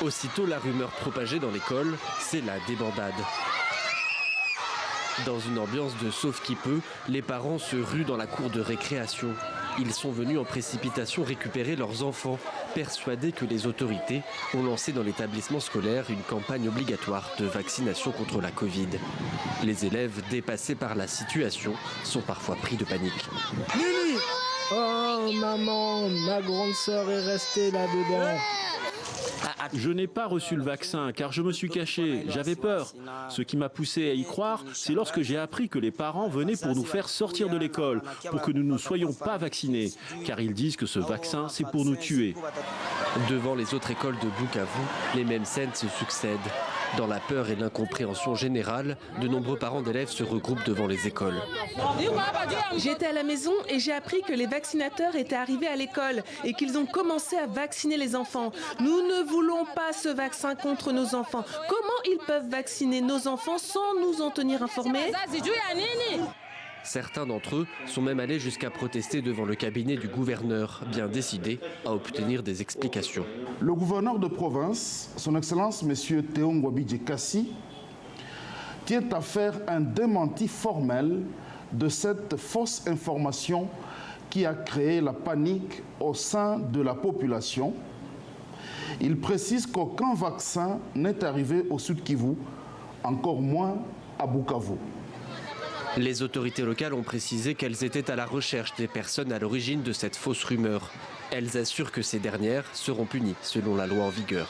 Aussitôt la rumeur propagée dans l'école, c'est la débandade. Dans une ambiance de sauve qui peut, les parents se ruent dans la cour de récréation. Ils sont venus en précipitation récupérer leurs enfants, persuadés que les autorités ont lancé dans l'établissement scolaire une campagne obligatoire de vaccination contre la Covid. Les élèves, dépassés par la situation, sont parfois pris de panique. Lily! Oh maman, ma grande sœur est restée là-dedans. Je n'ai pas reçu le vaccin car je me suis caché, j'avais peur. Ce qui m'a poussé à y croire, c'est lorsque j'ai appris que les parents venaient pour nous faire sortir de l'école, pour que nous ne soyons pas vaccinés, car ils disent que ce vaccin, c'est pour nous tuer. Devant les autres écoles de Bukavu, les mêmes scènes se succèdent. Dans la peur et l'incompréhension générale, de nombreux parents d'élèves se regroupent devant les écoles. J'étais à la maison et j'ai appris que les vaccinateurs étaient arrivés à l'école et qu'ils ont commencé à vacciner les enfants. Nous ne voulons pas ce vaccin contre nos enfants. Comment ils peuvent vacciner nos enfants sans nous en tenir informés ? Certains d'entre eux sont même allés jusqu'à protester devant le cabinet du gouverneur, bien décidé à obtenir des explications. Le gouverneur de province, son Excellence M. Théo Ngouabidje Kassi, tient à faire un démenti formel de cette fausse information qui a créé la panique au sein de la population. Il précise qu'aucun vaccin n'est arrivé au Sud Kivu, encore moins à Bukavu. Les autorités locales ont précisé qu'elles étaient à la recherche des personnes à l'origine de cette fausse rumeur. Elles assurent que ces dernières seront punies selon la loi en vigueur.